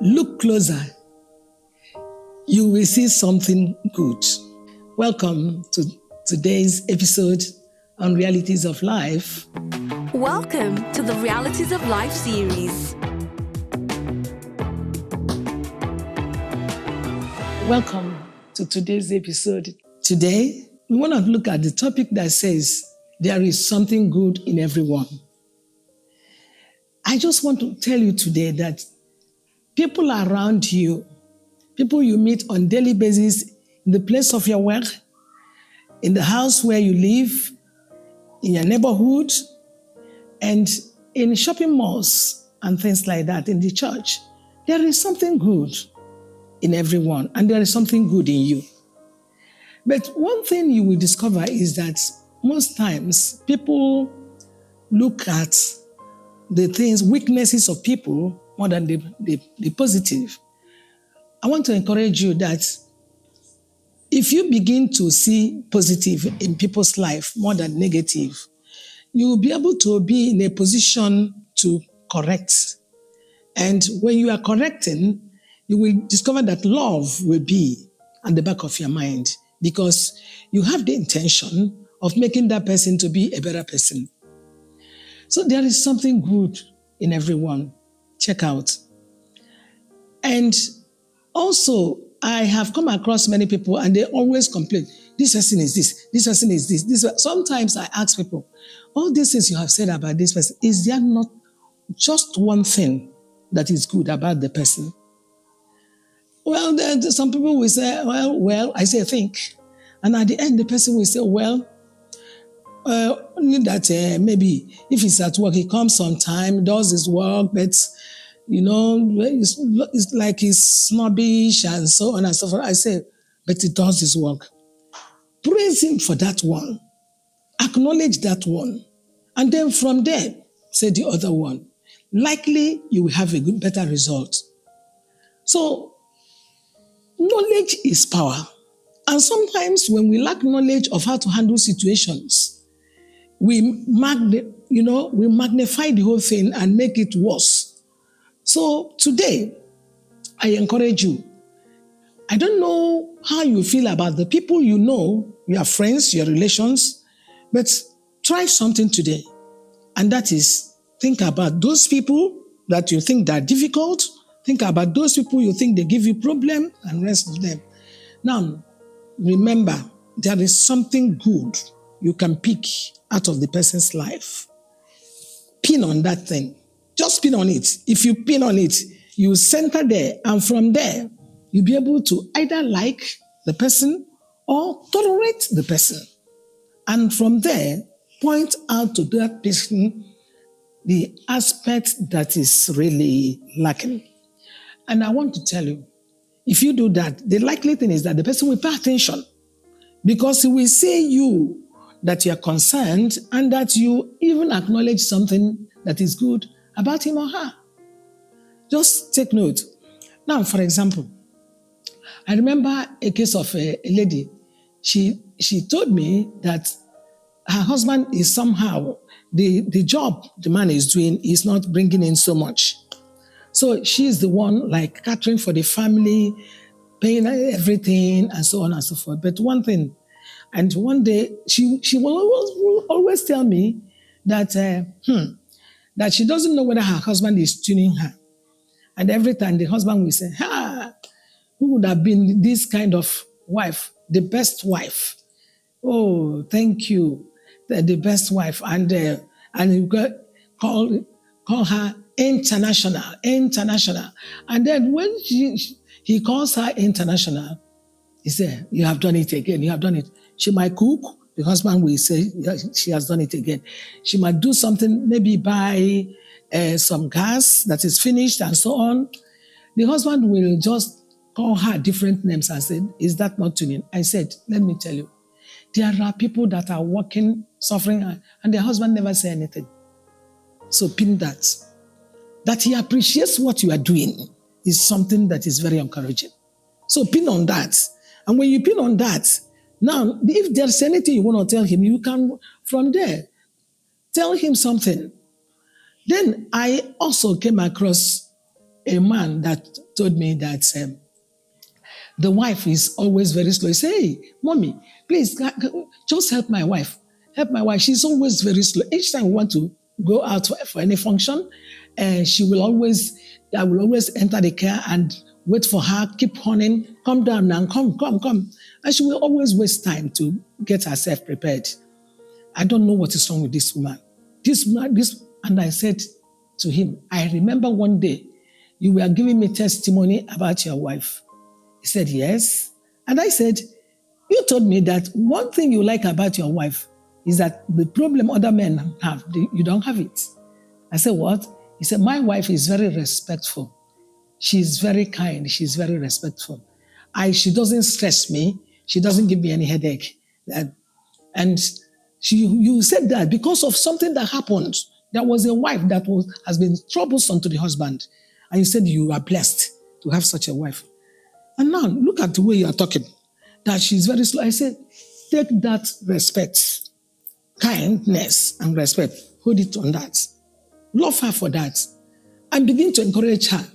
Look closer. You will see something good. Welcome to today's episode on Realities of Life. Welcome to the Realities of Life series. Welcome to today's episode. Today, we want to look at the topic that says, there is something good in everyone. I just want to tell you today that people around you, people you meet on a daily basis in the place of your work, in the house where you live, in your neighborhood, and in shopping malls and things like that, in the church, there is something good in everyone, and there is something good in you. But one thing you will discover is that most times people look at the things, weaknesses of people more than the positive. I want to encourage you that if you begin to see positive in people's life more than negative, you will be able to be in a position to correct. And when you are correcting, you will discover that love will be at the back of your mind because you have the intention of making that person to be a better person. So there is something good in everyone. Check out. And also, I have come across many people and they always complain, this person is this person is this. Sometimes I ask people, all these things you have said about this person, is there not just one thing that is good about the person? Well, some people will say, well, I say, think. And at the end, the person will say, only that maybe if he's at work, he comes sometime, does his work, but, it's like he's snobbish and so on and so forth. I say, but he does his work. Praise him for that one. Acknowledge that one. And then from there, say the other one. Likely, you will have a better result. So, knowledge is power. And sometimes when we lack knowledge of how to handle situations, we magnify the whole thing and make it worse. So today, I encourage you. I don't know how you feel about the people you know, your friends, your relations, but try something today. And that is, think about those people that you think are difficult. Think about those people you think they give you problem and rest of them. Now, remember, there is something good you can pick out of the person's life. Pin on that thing. Just pin on it. If you pin on it, you center there, and from there, you'll be able to either like the person or tolerate the person. And from there, point out to that person the aspect that is really lacking. And I want to tell you, if you do that, the likely thing is that the person will pay attention because he will say you that you are concerned and that you even acknowledge something that is good about him or her. Just take note. Now, for example, I remember a case of a lady. She told me that her husband is somehow, the job the man is doing is not bringing in so much. So she's the one like catering for the family, paying everything and so on and so forth. But one thing, and one day she will always tell me that that she doesn't know whether her husband is tuning her. And every time the husband will say, who would have been this kind of wife, the best wife? Oh, thank you, the best wife. And you call her international. And then when he calls her international, he said, you have done it again, you have done it. She might cook, the husband will say, she has done it again. She might do something, maybe buy some gas that is finished and so on. The husband will just call her different names and say, is that not tuning? I said, let me tell you, there are people that are working, suffering, and their husband never say anything. So pin that. That he appreciates what you are doing is something that is very encouraging. So pin on that. And when you pin on that, now, if there's anything you want to tell him, you can, from there, tell him something. Then I also came across a man that told me that the wife is always very slow. He said, hey, mommy, please just help my wife. Help my wife. She's always very slow. Each time we want to go out for any function, and I will always enter the car and wait for her, keep honing, come down now, come, come, come. And she will always waste time to get herself prepared. I don't know what is wrong with this woman. And I said to him, I remember one day you were giving me testimony about your wife. He said, yes. And I said, you told me that one thing you like about your wife is that the problem other men have, you don't have it. I said, what? He said, my wife is very respectful. She's very kind. She's very respectful. She doesn't stress me. She doesn't give me any headache. And you said that because of something that happened. There was a wife that has been troublesome to the husband. And you said you are blessed to have such a wife. And now, look at the way you are talking, that she's very slow. I said, take that respect, kindness and respect, hold it on that. Love her for that. And begin to encourage her.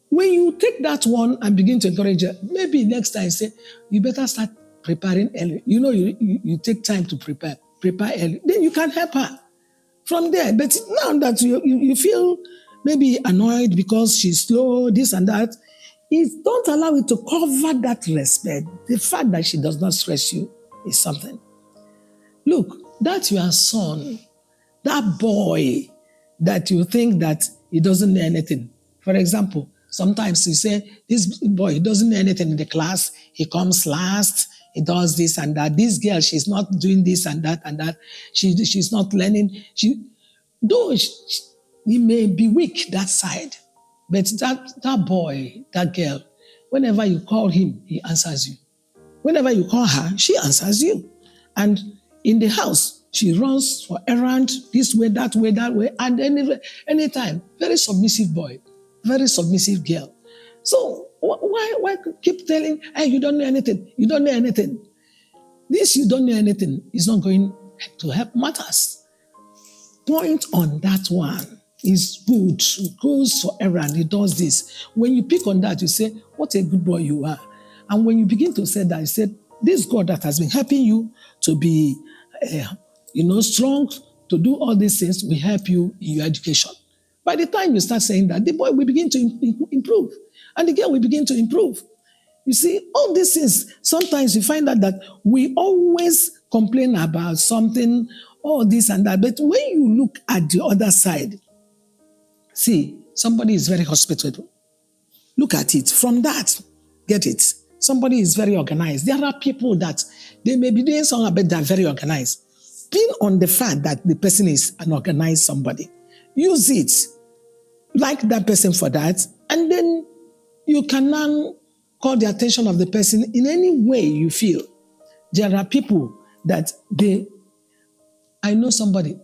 When you take that one and begin to encourage her, maybe next time say, you better start preparing early. You know, you take time to prepare early. Then you can help her from there. But now that you feel maybe annoyed because she's slow, this and that, don't allow it to cover that respect. The fact that she does not stress you is something. Look, that's your son, that boy that you think that he doesn't know anything. For example, sometimes you say, this boy, he doesn't know anything in the class. He comes last. He does this and that. This girl, she's not doing this and that and that. She's not learning. Though he may be weak that side, but that boy, that girl, whenever you call him, he answers you. Whenever you call her, she answers you. And in the house, she runs for errand, this way, that way, that way, and anytime. Very submissive boy, very submissive girl. So why keep telling, hey, you don't know anything, you don't know anything? This you don't know anything is not going to help matters. Point on that one. Is good, he goes for errand, he does this. When you pick on that, you say, what a good boy you are. And when you begin to say that, you said, this God that has been helping you to be, strong, to do all these things, will help you in your education. By the time you start saying that, the boy will begin to improve. And the girl will begin to improve. You see, all these things, sometimes you find out that we always complain about something, all this and that. But when you look at the other side, see, somebody is very hospitable. Look at it. From that, get it. Somebody is very organized. There are people that they may be doing something, but they're very organized. Pin on the fact that the person is an organized somebody. Use it. Like that person for that. And then you can now call the attention of the person in any way you feel. There are people that I know somebody,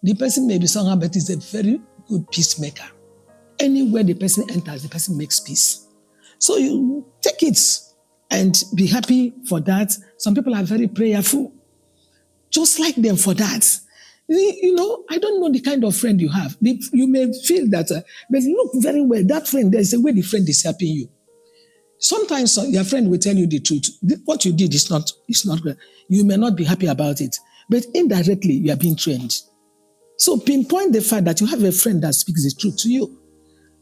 the person may be somehow, but is a very good peacemaker. Anywhere the person enters, the person makes peace. So you take it and be happy for that. Some people are very prayerful. Just like them for that. I don't know the kind of friend you have. You may feel that, but look very well, that friend, there's a way the friend is helping you. Sometimes your friend will tell you the truth. What you did is not good. You may not be happy about it, but indirectly you are being trained. So pinpoint the fact that you have a friend that speaks the truth to you.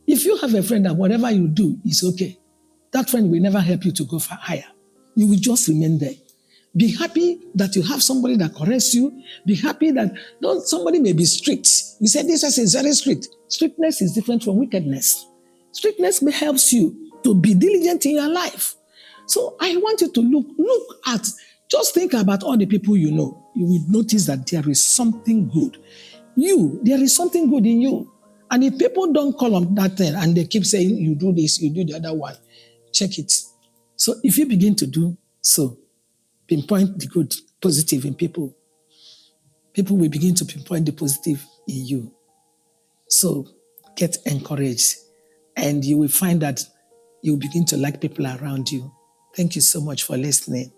If you have a friend that whatever you do is okay, that friend will never help you to go higher. You will just remain there. Be happy that you have somebody that corrects you. Be happy that somebody may be strict. You say this person is very strict. Strictness is different from wickedness. Strictness may help you to be diligent in your life. So I want you to look at, just think about all the people you know. You will notice that there is something good. There is something good in you. And if people don't call on that thing and they keep saying, you do this, you do the other one, check it. So if you begin to do so, pinpoint the good, positive in people, people will begin to pinpoint the positive in you. So get encouraged and you will find that you will begin to like people around you. Thank you so much for listening.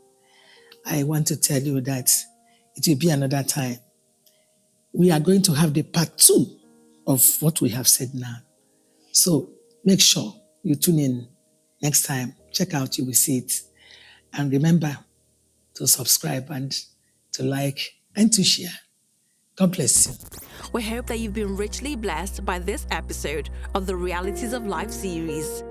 I want to tell you that it will be another time. We are going to have the part 2 of what we have said now. So make sure you tune in next time. Check out, you will see it. And remember to subscribe and to like and to share. God bless you. We hope that you've been richly blessed by this episode of the Realities of Life series.